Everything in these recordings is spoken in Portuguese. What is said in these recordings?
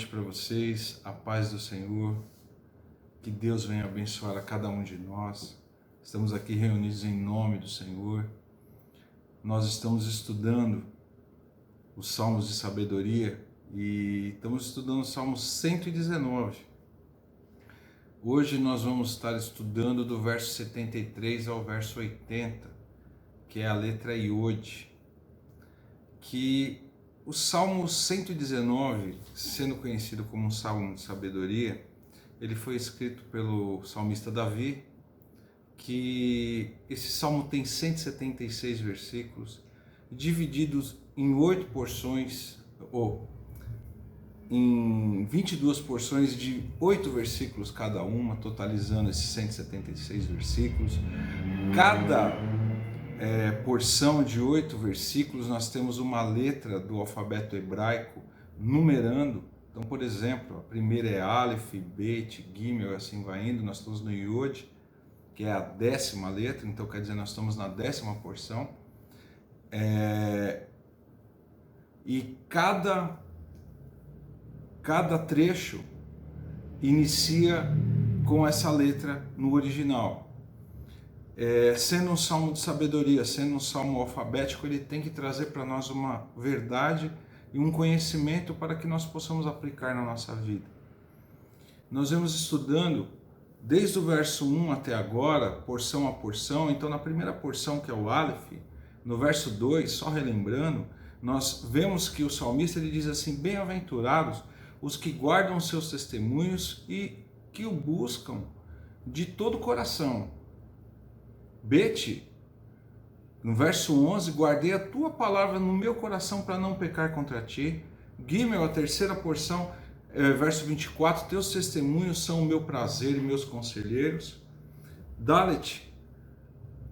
noite para vocês, a paz do Senhor, que Deus venha abençoar a cada um de nós. Estamos aqui reunidos em nome do Senhor. Nós estamos estudando os Salmos de Sabedoria e estamos estudando o Salmo 119. Hoje nós vamos estar estudando do verso 73 ao verso 80, que é a letra Iode, que o Salmo 119, sendo conhecido como um Salmo de Sabedoria, ele foi escrito pelo salmista Davi, que esse salmo tem 176 versículos, divididos em 8 porções, ou em 22 porções de 8 versículos cada uma, totalizando esses 176 versículos. Cada porção de 8 versículos, nós temos uma letra do alfabeto hebraico numerando. Então, por exemplo, a primeira é Aleph, Bet, Gimel, assim vai indo. Nós estamos no Iode, que é a 10ª letra, então quer dizer, nós estamos na 10ª porção. E cada trecho inicia com essa letra no original. Sendo um salmo de sabedoria, sendo um salmo alfabético, ele tem que trazer para nós uma verdade e um conhecimento para que nós possamos aplicar na nossa vida. Nós vamos estudando desde o verso 1 até agora, porção a porção. Então, na primeira porção, que é o Aleph, no verso 2, só relembrando, nós vemos que o salmista ele diz assim: bem-aventurados os que guardam seus testemunhos e que o buscam de todo o coração. Bet, no verso 11, guardei a tua palavra no meu coração para não pecar contra ti. Gimel, a terceira porção, verso 24, teus testemunhos são o meu prazer e meus conselheiros. Dalet,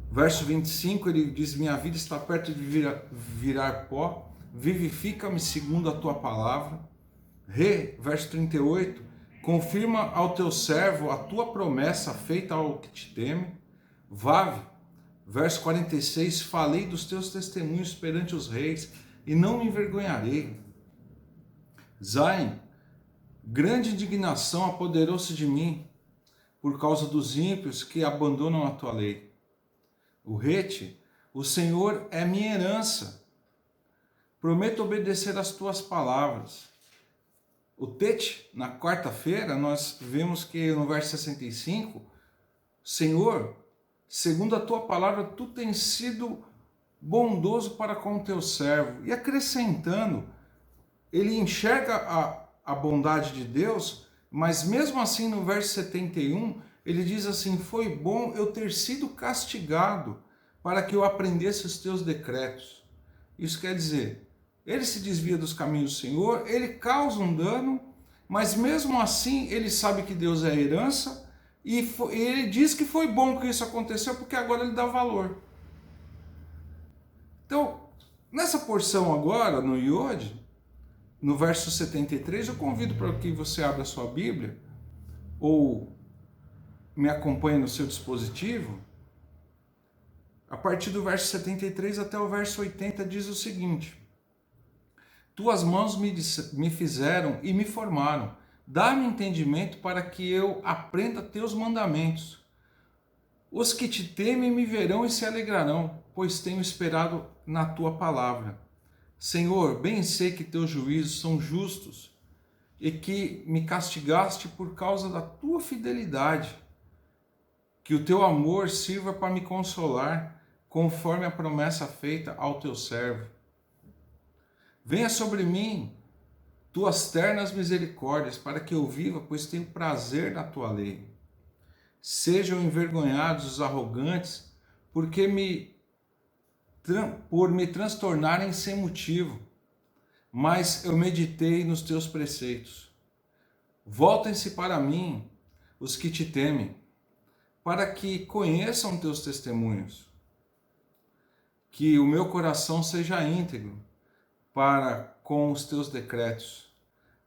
verso 25, ele diz: minha vida está perto de virar pó, vivifica-me segundo a tua palavra. Re, verso 38, confirma ao teu servo a tua promessa feita ao que te teme. Vav, verso 46, falei dos teus testemunhos perante os reis e não me envergonharei. Zain, grande indignação apoderou-se de mim por causa dos ímpios que abandonam a tua lei. O Rete, o Senhor é minha herança, prometo obedecer às tuas palavras. O Tete, na quarta-feira, nós vemos que no verso 65, Senhor, segundo a tua palavra, tu tens sido bondoso para com o teu servo. E acrescentando, ele enxerga a bondade de Deus, mas mesmo assim no verso 71, ele diz assim: foi bom eu ter sido castigado para que eu aprendesse os teus decretos. Isso quer dizer, ele se desvia dos caminhos do Senhor, ele causa um dano, mas mesmo assim ele sabe que Deus é a herança, e ele diz que foi bom que isso aconteceu, porque agora ele dá valor. Então, nessa porção agora, no Iode, no verso 73, eu convido para que você abra a sua Bíblia, ou me acompanhe no seu dispositivo. A partir do verso 73 até o verso 80 diz o seguinte: tuas mãos me fizeram e me formaram. Dá-me entendimento para que eu aprenda teus mandamentos. Os que te temem me verão e se alegrarão, pois tenho esperado na tua palavra. Senhor, bem sei que teus juízos são justos e que me castigaste por causa da tua fidelidade. Que o teu amor sirva para me consolar, conforme a promessa feita ao teu servo. Venha sobre mim tuas ternas misericórdias, para que eu viva, pois tenho prazer na tua lei. Sejam envergonhados os arrogantes, por me transtornarem sem motivo, mas eu meditei nos teus preceitos. Voltem-se para mim os que te temem, para que conheçam teus testemunhos. Que o meu coração seja íntegro para com os teus decretos,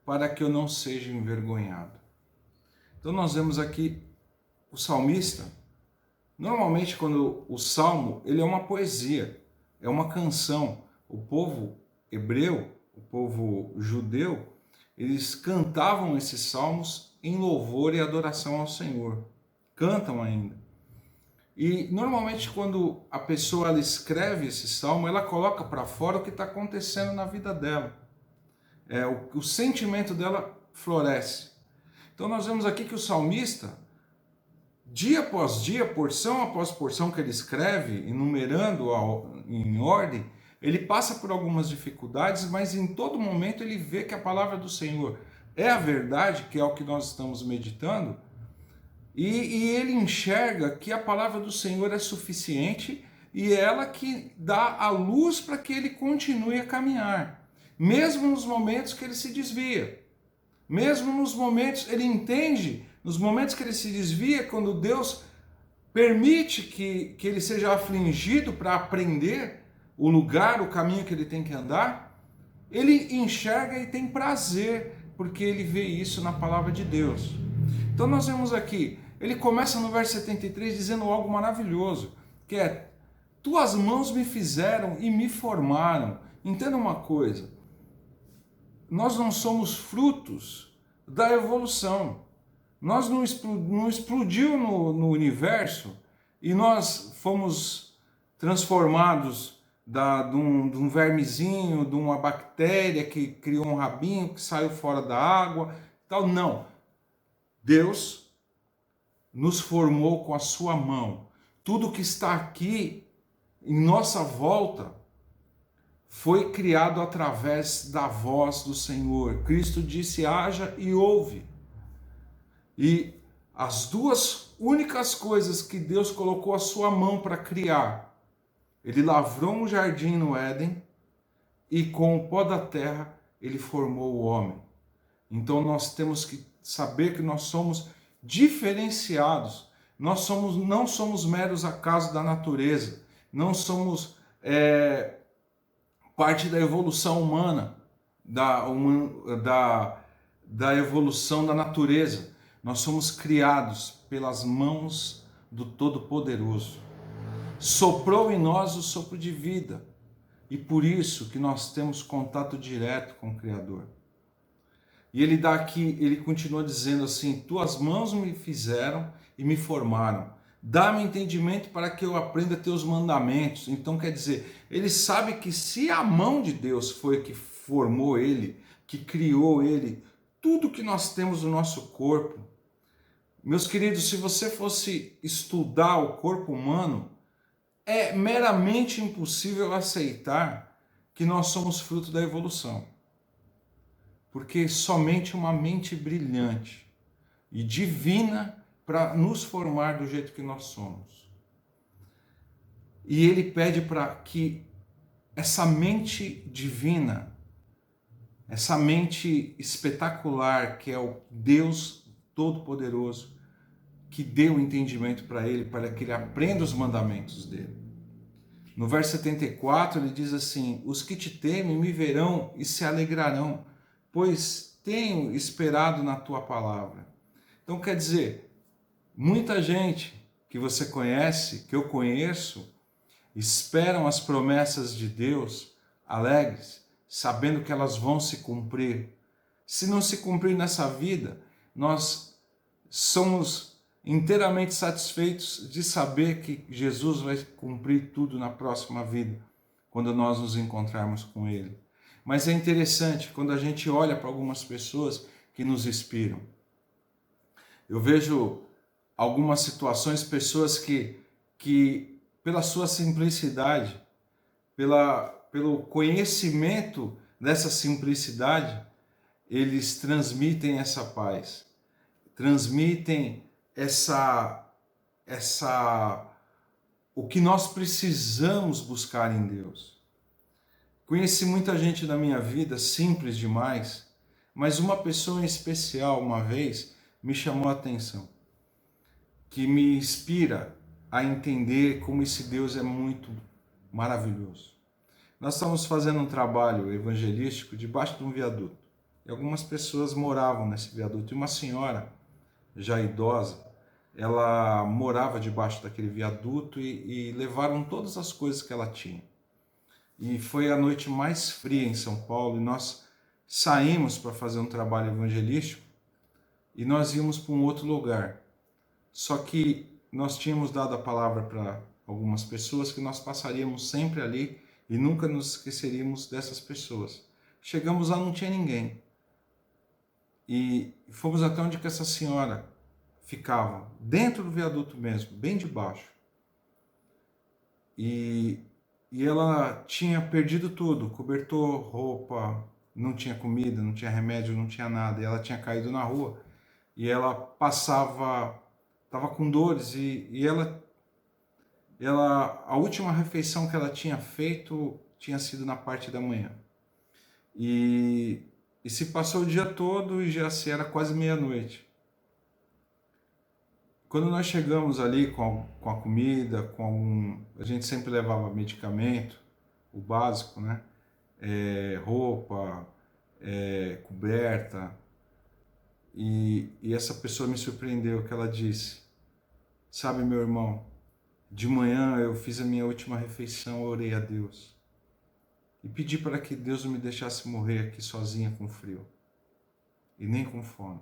para que eu não seja envergonhado. Então nós vemos aqui o salmista. Normalmente quando o salmo, ele é uma poesia, é uma canção. O povo hebreu, o povo judeu, eles cantavam esses salmos em louvor e adoração ao Senhor. Cantam ainda. E normalmente quando a pessoa ela escreve esse salmo, ela coloca para fora o que está acontecendo na vida dela. O sentimento dela floresce. Então nós vemos aqui que o salmista, dia após dia, porção após porção que ele escreve, enumerando em ordem, ele passa por algumas dificuldades, mas em todo momento ele vê que a palavra do Senhor é a verdade, que é o que nós estamos meditando, e ele enxerga que a palavra do Senhor é suficiente e é ela que dá a luz para que ele continue a caminhar, mesmo nos momentos que ele se desvia. Mesmo nos momentos, ele entende, nos momentos que ele se desvia, quando Deus permite que ele seja afligido para aprender o lugar, o caminho que ele tem que andar, ele enxerga e tem prazer, porque ele vê isso na palavra de Deus. Então nós vemos aqui, ele começa no verso 73 dizendo algo maravilhoso, que é: tuas mãos me fizeram e me formaram. Entenda uma coisa, nós não somos frutos da evolução. Nós não explodiu no universo e nós fomos transformados de um vermezinho, de uma bactéria que criou um rabinho, que saiu fora da água, tal. Não. Deus nos formou com a sua mão. Tudo que está aqui em nossa volta foi criado através da voz do Senhor. Cristo disse: haja e ouve. E as duas únicas coisas que Deus colocou a sua mão para criar, ele lavrou um jardim no Éden e com o pó da terra ele formou o homem. Então nós temos que saber que nós somos diferenciados. Nós não somos meros acasos da natureza. Não somos parte da evolução humana, da evolução da natureza. Nós somos criados pelas mãos do Todo-Poderoso. Soprou em nós o sopro de vida. E por isso que nós temos contato direto com o Criador. E ele dá aqui, ele continua dizendo assim: tuas mãos me fizeram e me formaram. Dá-me entendimento para que eu aprenda teus mandamentos. Então quer dizer, ele sabe que se a mão de Deus foi que formou ele, que criou ele, tudo que nós temos no nosso corpo, meus queridos, se você fosse estudar o corpo humano, é meramente impossível aceitar que nós somos fruto da evolução. Porque somente uma mente brilhante e divina para nos formar do jeito que nós somos. E ele pede para que essa mente divina, essa mente espetacular que é o Deus Todo-Poderoso, que deu entendimento para ele que ele aprenda os mandamentos dele. No verso 74 ele diz assim: os que te temem me verão e se alegrarão, pois tenho esperado na tua palavra. Então quer dizer, muita gente que você conhece, que eu conheço, esperam as promessas de Deus alegres, sabendo que elas vão se cumprir. Se não se cumprir nessa vida, nós somos inteiramente satisfeitos de saber que Jesus vai cumprir tudo na próxima vida, quando nós nos encontrarmos com Ele. Mas é interessante quando a gente olha para algumas pessoas que nos inspiram. Eu vejo algumas situações, pessoas que pela sua simplicidade, pelo conhecimento dessa simplicidade, eles transmitem essa paz, transmitem o que nós precisamos buscar em Deus. Conheci muita gente na minha vida, simples demais, mas uma pessoa em especial, uma vez, me chamou a atenção, que me inspira a entender como esse Deus é muito maravilhoso. Nós estávamos fazendo um trabalho evangelístico debaixo de um viaduto, e algumas pessoas moravam nesse viaduto, e uma senhora, já idosa, ela morava debaixo daquele viaduto e levaram todas as coisas que ela tinha. E foi a noite mais fria em São Paulo, e nós saímos para fazer um trabalho evangelístico e nós íamos para um outro lugar. Só que nós tínhamos dado a palavra para algumas pessoas que nós passaríamos sempre ali e nunca nos esqueceríamos dessas pessoas. Chegamos lá, não tinha ninguém. E fomos até onde que essa senhora ficava, dentro do viaduto mesmo, bem debaixo. E ela tinha perdido tudo, cobertor, roupa, não tinha comida, não tinha remédio, não tinha nada. E ela tinha caído na rua e ela passava, estava com dores e a última refeição que ela tinha feito tinha sido na parte da manhã. E se passou o dia todo e já se era quase meia-noite. Quando nós chegamos ali com a comida, a gente sempre levava medicamento, o básico, né? Roupa, coberta. E essa pessoa me surpreendeu, que ela disse: sabe, meu irmão, de manhã eu fiz a minha última refeição, orei a Deus e pedi para que Deus não me deixasse morrer aqui sozinha com frio e nem com fome.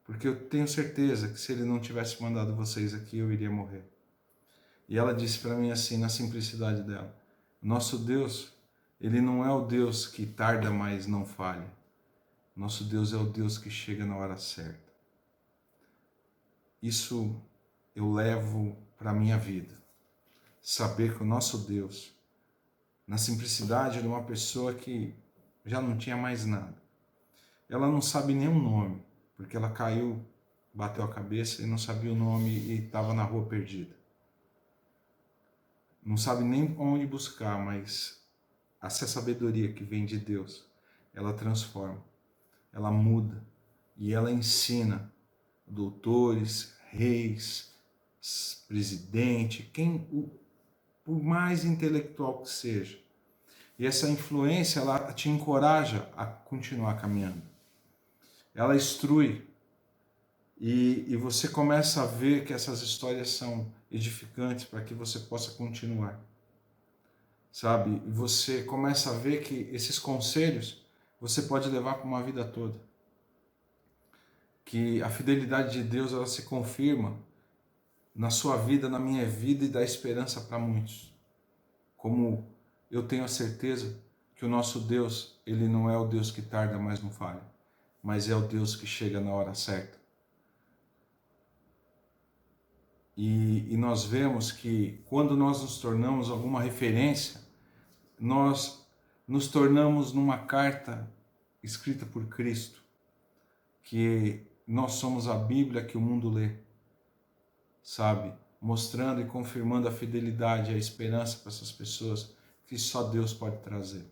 Porque eu tenho certeza que se Ele não tivesse mandado vocês aqui, eu iria morrer. E ela disse para mim assim, na simplicidade dela: nosso Deus, Ele não é o Deus que tarda, mas não falha. Nosso Deus é o Deus que chega na hora certa. Isso eu levo para a minha vida. Saber que o nosso Deus, na simplicidade de uma pessoa que já não tinha mais nada, ela não sabe nem o nome, porque ela caiu, bateu a cabeça e não sabia o nome e estava na rua perdida. Não sabe nem onde buscar, mas essa sabedoria que vem de Deus, ela transforma, ela muda e ela ensina doutores, reis, presidente, por mais intelectual que seja. E essa influência, ela te encoraja a continuar caminhando. Ela instrui e você começa a ver que essas histórias são edificantes para que você possa continuar. Sabe? E você começa a ver que esses conselhos você pode levar para uma vida toda. Que a fidelidade de Deus, ela se confirma na sua vida, na minha vida, e dá esperança para muitos. Como eu tenho a certeza que o nosso Deus, Ele não é o Deus que tarda, mas não falha, mas é o Deus que chega na hora certa. E nós vemos que quando nós nos tornamos alguma referência, nós nos tornamos numa carta escrita por Cristo, que nós somos a Bíblia que o mundo lê, sabe? Mostrando e confirmando a fidelidade e a esperança para essas pessoas que só Deus pode trazer.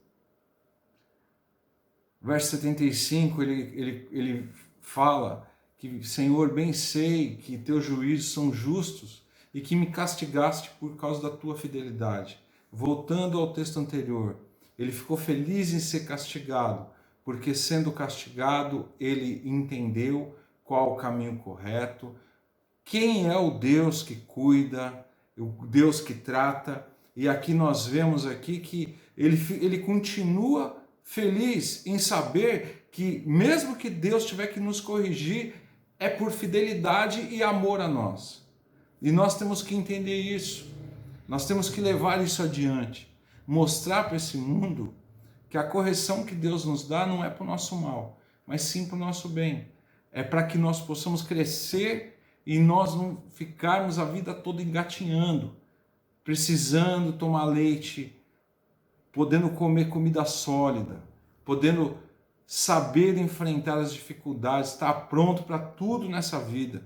Verso 75, ele fala que, Senhor, bem sei que teus juízos são justos e que me castigaste por causa da tua fidelidade. Voltando ao texto anterior, ele ficou feliz em ser castigado, porque sendo castigado, ele entendeu qual o caminho correto, quem é o Deus que cuida, o Deus que trata. E aqui nós vemos aqui que ele continua feliz em saber que mesmo que Deus tiver que nos corrigir, é por fidelidade e amor a nós. E nós temos que entender isso. Nós temos que levar isso adiante. Mostrar para esse mundo que a correção que Deus nos dá não é para o nosso mal, mas sim para o nosso bem. É para que nós possamos crescer e nós não ficarmos a vida toda engatinhando, precisando tomar leite, podendo comer comida sólida, podendo saber enfrentar as dificuldades, estar pronto para tudo nessa vida.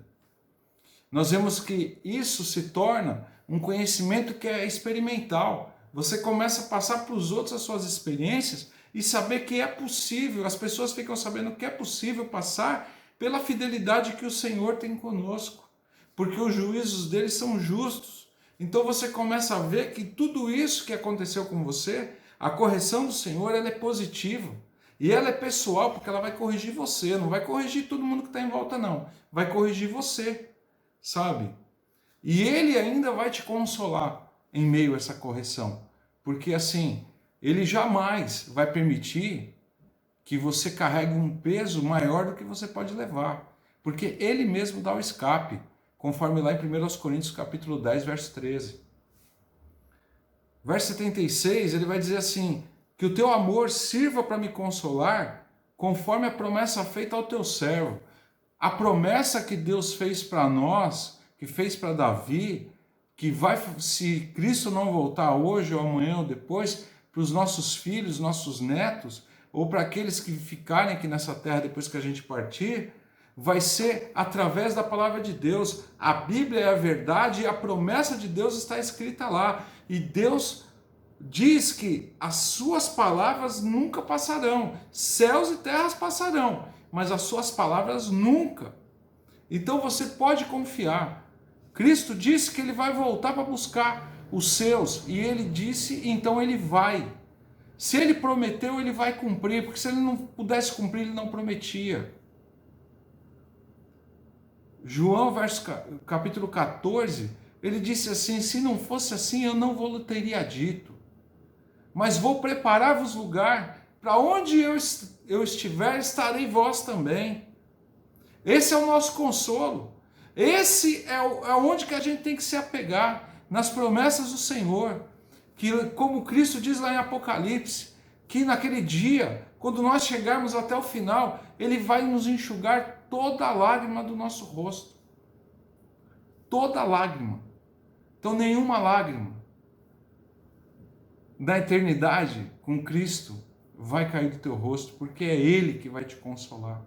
Nós vemos que isso se torna um conhecimento que é experimental. Você começa a passar para os outros as suas experiências e saber que é possível. As pessoas ficam sabendo que é possível passar pela fidelidade que o Senhor tem conosco, porque os juízos dele são justos. Então você começa a ver que tudo isso que aconteceu com você, a correção do Senhor, ela é positiva. E ela é pessoal, porque ela vai corrigir você, não vai corrigir todo mundo que está em volta, não. Vai corrigir você, sabe? E ele ainda vai te consolar em meio a essa correção. Porque assim, ele jamais vai permitir que você carregue um peso maior do que você pode levar, porque ele mesmo dá o escape, conforme lá em 1 Coríntios capítulo 10, verso 13. Verso 76, ele vai dizer assim, que o teu amor sirva para me consolar, conforme a promessa feita ao teu servo. A promessa que Deus fez para nós, que fez para Davi, que vai, se Cristo não voltar hoje ou amanhã ou depois, para os nossos filhos, nossos netos, ou para aqueles que ficarem aqui nessa terra depois que a gente partir, vai ser através da palavra de Deus. A Bíblia é a verdade e a promessa de Deus está escrita lá. E Deus diz que as suas palavras nunca passarão. Céus e terras passarão, mas as suas palavras nunca. Então você pode confiar. Cristo disse que ele vai voltar para buscar os seus, e ele disse, então ele vai. Se ele prometeu, ele vai cumprir, porque se ele não pudesse cumprir, ele não prometia. João, capítulo 14, ele disse assim, se não fosse assim, eu não vos teria dito. Mas vou preparar-vos lugar, para onde eu estiver, estarei vós também. Esse é o nosso consolo. Esse é onde que a gente tem que se apegar, nas promessas do Senhor. Que, como Cristo diz lá em Apocalipse, que naquele dia, quando nós chegarmos até o final, Ele vai nos enxugar toda a lágrima do nosso rosto. Toda lágrima. Então, nenhuma lágrima da eternidade com Cristo vai cair do teu rosto, porque é Ele que vai te consolar.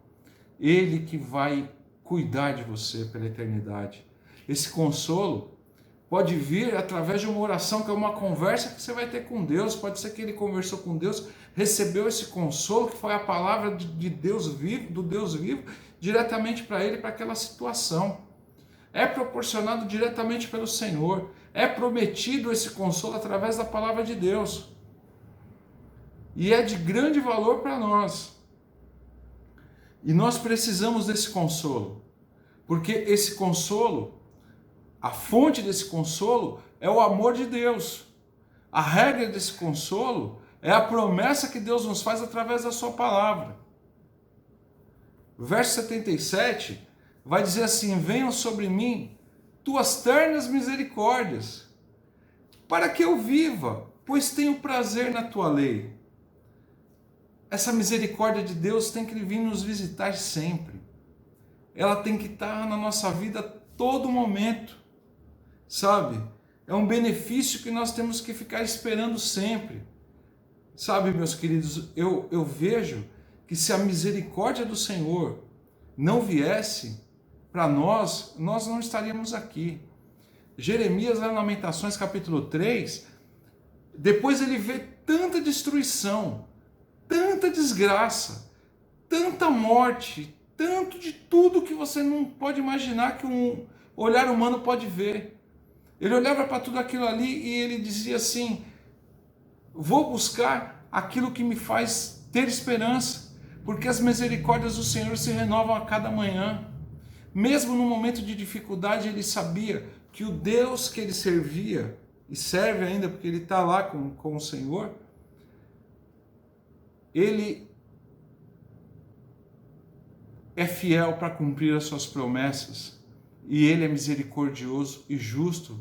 Ele que vai cuidar de você pela eternidade. Esse consolo pode vir através de uma oração, que é uma conversa que você vai ter com Deus. Pode ser que ele conversou com Deus, recebeu esse consolo, que foi a palavra de Deus vivo, do Deus vivo, diretamente para ele, para aquela situação. É proporcionado diretamente pelo Senhor. É prometido esse consolo através da palavra de Deus. E é de grande valor para nós. E nós precisamos desse consolo. Porque esse consolo, a fonte desse consolo é o amor de Deus. A regra desse consolo é a promessa que Deus nos faz através da sua palavra. Verso 77 vai dizer assim, venham sobre mim tuas ternas misericórdias, para que eu viva, pois tenho prazer na tua lei. Essa misericórdia de Deus tem que vir nos visitar sempre. Ela tem que estar na nossa vida a todo momento. Sabe? É um benefício que nós temos que ficar esperando sempre. Sabe, meus queridos, eu vejo que se a misericórdia do Senhor não viesse para nós, nós não estaríamos aqui. Jeremias, lá em Lamentações, capítulo 3, depois ele vê tanta destruição, tanta desgraça, tanta morte, tanto de tudo que você não pode imaginar que um olhar humano pode ver. Ele olhava para tudo aquilo ali e ele dizia assim, vou buscar aquilo que me faz ter esperança, porque as misericórdias do Senhor se renovam a cada manhã. Mesmo no momento de dificuldade, ele sabia que o Deus que ele servia, e serve ainda porque ele está lá com o Senhor, ele é fiel para cumprir as suas promessas, e ele é misericordioso e justo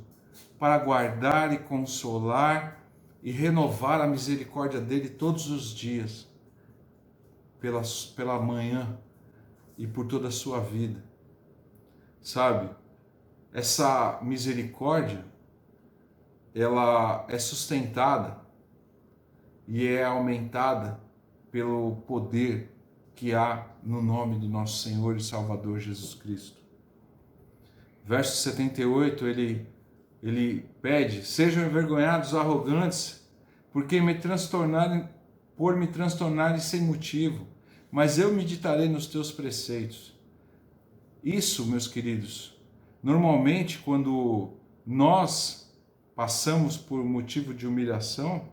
para guardar e consolar e renovar a misericórdia dele todos os dias, pela manhã e por toda a sua vida. Sabe? Essa misericórdia, ela é sustentada e é aumentada pelo poder que há no nome do nosso Senhor e Salvador Jesus Cristo. Verso 78, ele pede, sejam envergonhados, arrogantes, por me transtornarem sem motivo, mas eu meditarei nos teus preceitos. Isso, meus queridos, normalmente quando nós passamos por motivo de humilhação,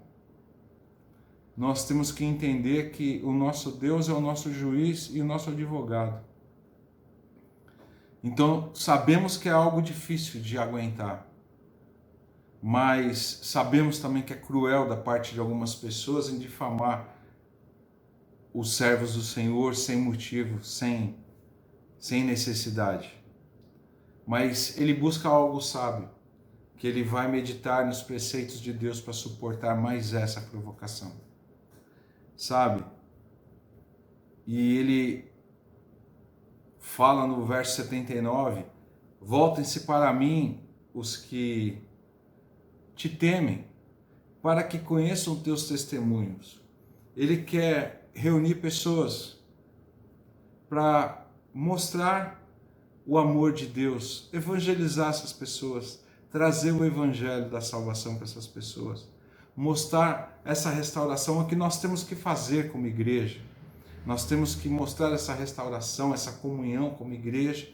nós temos que entender que o nosso Deus é o nosso juiz e o nosso advogado. Então, sabemos que é algo difícil de aguentar, mas sabemos também que é cruel da parte de algumas pessoas em difamar os servos do Senhor sem motivo, sem necessidade. Mas ele busca algo sábio, que ele vai meditar nos preceitos de Deus para suportar mais essa provocação. Sabe? E ele fala no verso 79, voltem-se para mim os que te temem, para que conheçam teus testemunhos. Ele quer reunir pessoas para mostrar o amor de Deus, evangelizar essas pessoas, trazer o evangelho da salvação para essas pessoas, mostrar essa restauração, o que nós temos que fazer como igreja. Nós temos que mostrar essa restauração, essa comunhão como igreja,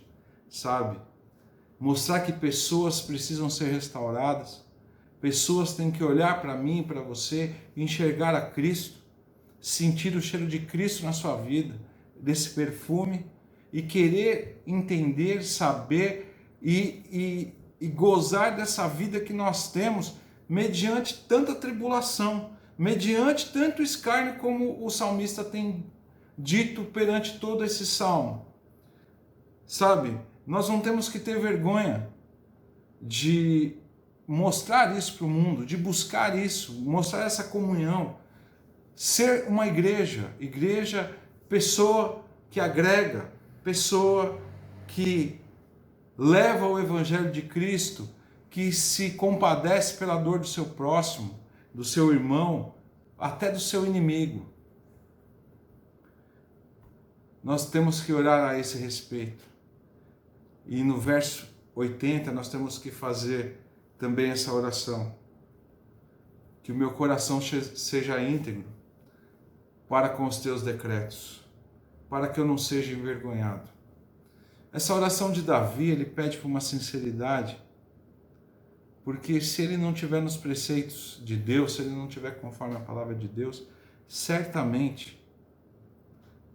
sabe? Mostrar que pessoas precisam ser restauradas, pessoas têm que olhar para mim, para você, enxergar a Cristo, sentir o cheiro de Cristo na sua vida, desse perfume, e querer entender, saber e gozar dessa vida que nós temos mediante tanta tribulação, mediante tanto escárnio, como o salmista tem dito perante todo esse salmo. Sabe, nós não temos que ter vergonha de mostrar isso para o mundo, de buscar isso, mostrar essa comunhão, ser uma igreja, pessoa que agrega, pessoa que leva o evangelho de Cristo, que se compadece pela dor do seu próximo, do seu irmão, até do seu inimigo. Nós temos que orar a esse respeito. E no verso 80 nós temos que fazer também essa oração. Que o meu coração seja íntegro para com os teus decretos, para que eu não seja envergonhado. Essa oração de Davi, ele pede por uma sinceridade, porque se ele não tiver nos preceitos de Deus, se ele não tiver conforme a palavra de Deus, certamente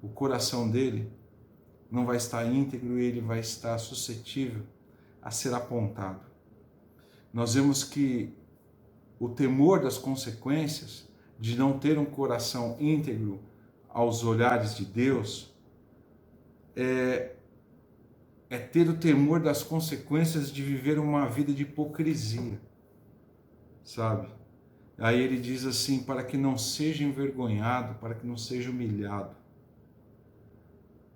o coração dele não vai estar íntegro e ele vai estar suscetível a ser apontado. Nós vemos que o temor das consequências de não ter um coração íntegro aos olhares de Deus é ter o temor das consequências de viver uma vida de hipocrisia, sabe? Aí ele diz assim, para que não seja envergonhado, para que não seja humilhado,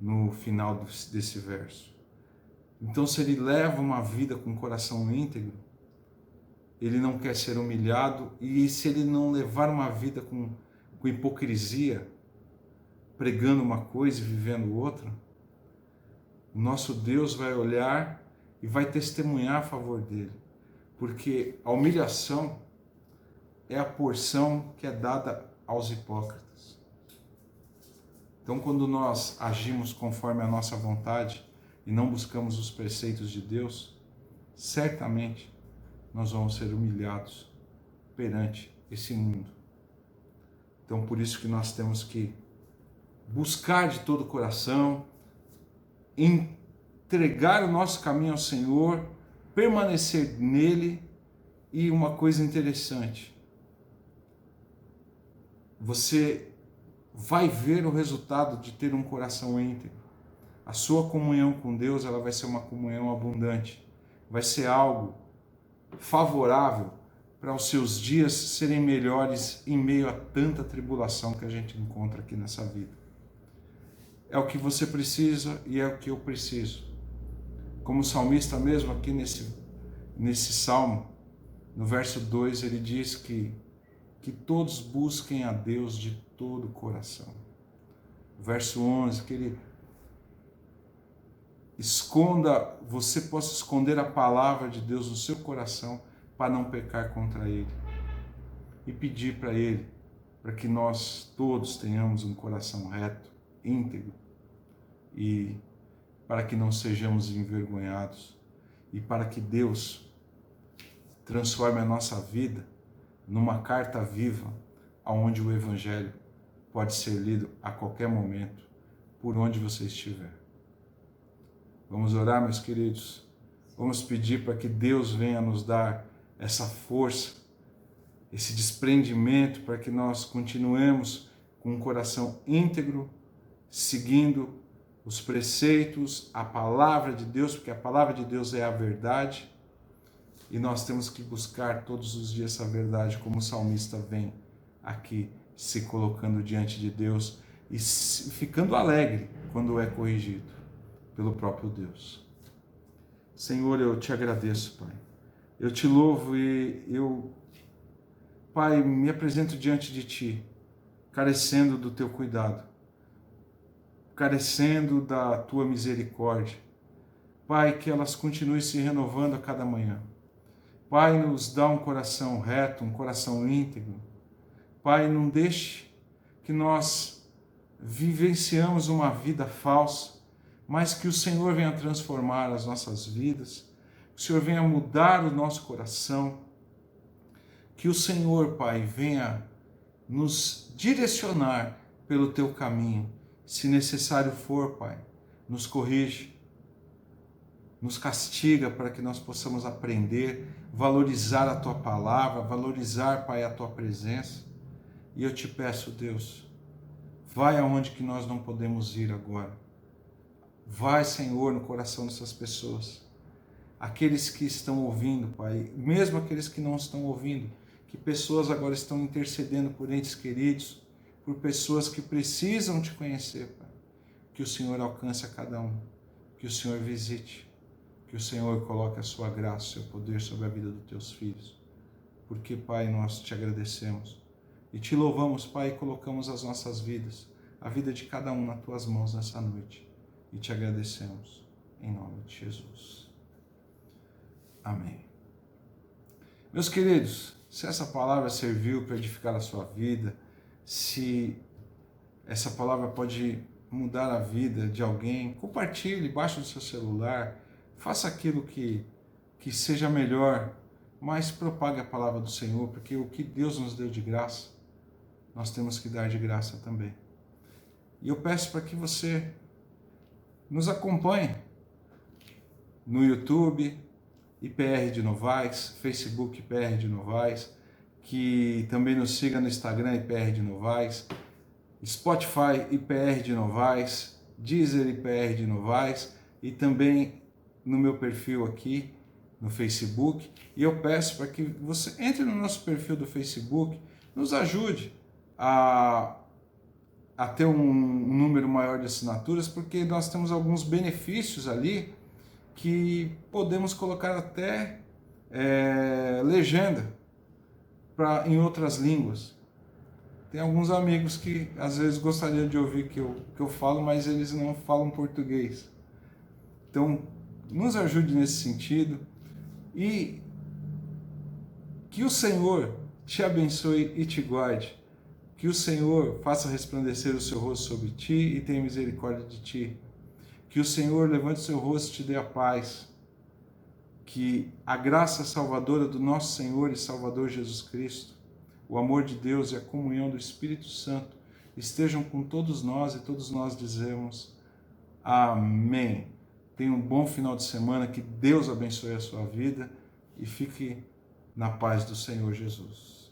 no final desse verso. Então, se ele leva uma vida com o coração íntegro, ele não quer ser humilhado, e se ele não levar uma vida com hipocrisia, pregando uma coisa e vivendo outra, o nosso Deus vai olhar e vai testemunhar a favor dele, porque a humilhação é a porção que é dada aos hipócritas. Então, quando nós agimos conforme a nossa vontade e não buscamos os preceitos de Deus, certamente nós vamos ser humilhados perante esse mundo. Então, por isso que nós temos que buscar de todo o coração, entregar o nosso caminho ao Senhor, permanecer nele. E uma coisa interessante, você vai ver o resultado de ter um coração íntegro. A sua comunhão com Deus, ela vai ser uma comunhão abundante, vai ser algo favorável para os seus dias serem melhores em meio a tanta tribulação que a gente encontra aqui nessa vida. É o que você precisa e é o que eu preciso. Como o salmista mesmo aqui nesse salmo, no verso 2, ele diz que todos busquem a Deus de todo o coração. Verso 11, que ele você possa esconder a palavra de Deus no seu coração para não pecar contra ele. E pedir para ele, para que nós todos tenhamos um coração reto, íntegro, e para que não sejamos envergonhados, e para que Deus transforme a nossa vida numa carta viva, onde o Evangelho pode ser lido a qualquer momento, por onde você estiver. Vamos orar, meus queridos. Vamos pedir para que Deus venha nos dar essa força, esse desprendimento, para que nós continuemos com um coração íntegro, seguindo os preceitos, a palavra de Deus, porque a palavra de Deus é a verdade, e nós temos que buscar todos os dias essa verdade, como o salmista vem aqui se colocando diante de Deus e ficando alegre quando é corrigido pelo próprio Deus. Senhor, eu te agradeço, Pai. Eu te louvo e eu, Pai, me apresento diante de Ti, carecendo do Teu cuidado, carecendo da Tua misericórdia. Pai, que elas continuem se renovando a cada manhã. Pai, nos dá um coração reto, um coração íntegro. Pai, não deixe que nós vivenciamos uma vida falsa, mas que o Senhor venha transformar as nossas vidas, que o Senhor venha mudar o nosso coração, que o Senhor, Pai, venha nos direcionar pelo Teu caminho. Se necessário for, Pai, nos corrige, nos castiga para que nós possamos aprender, valorizar a Tua palavra, valorizar, Pai, a Tua presença. E eu te peço, Deus, vai aonde que nós não podemos ir agora. Vai, Senhor, no coração dessas pessoas. Aqueles que estão ouvindo, Pai, mesmo aqueles que não estão ouvindo, que pessoas agora estão intercedendo por entes queridos, por pessoas que precisam te conhecer, Pai. Que o Senhor alcance a cada um, que o Senhor visite, que o Senhor coloque a sua graça, o seu poder sobre a vida dos teus filhos. Porque, Pai, nós te agradecemos e te louvamos, Pai, e colocamos as nossas vidas, a vida de cada um nas tuas mãos nessa noite. E te agradecemos, em nome de Jesus. Amém. Meus queridos, se essa palavra serviu para edificar a sua vida, se essa palavra pode mudar a vida de alguém, compartilhe, baixe no seu celular, faça aquilo que seja melhor, mas propague a palavra do Senhor, porque o que Deus nos deu de graça, nós temos que dar de graça também. E eu peço para que você nos acompanhe no YouTube, IPR de Novaes, Facebook IPR de Novaes, que também nos siga no Instagram IPR de Novaes, Spotify IPR de Novaes, Deezer IPR de Novaes e também no meu perfil aqui no Facebook. E eu peço para que você entre no nosso perfil do Facebook, nos ajude a ter um número maior de assinaturas, porque nós temos alguns benefícios ali que podemos colocar até legenda em outras línguas. Tem alguns amigos que às vezes gostariam de ouvir que eu falo, mas eles não falam português. Então, nos ajude nesse sentido e que o Senhor te abençoe e te guarde. Que o Senhor faça resplandecer o seu rosto sobre ti e tenha misericórdia de ti. Que o Senhor levante o seu rosto e te dê a paz. Que a graça salvadora do nosso Senhor e Salvador Jesus Cristo, o amor de Deus e a comunhão do Espírito Santo estejam com todos nós e todos nós dizemos amém. Tenha um bom final de semana, que Deus abençoe a sua vida e fique na paz do Senhor Jesus.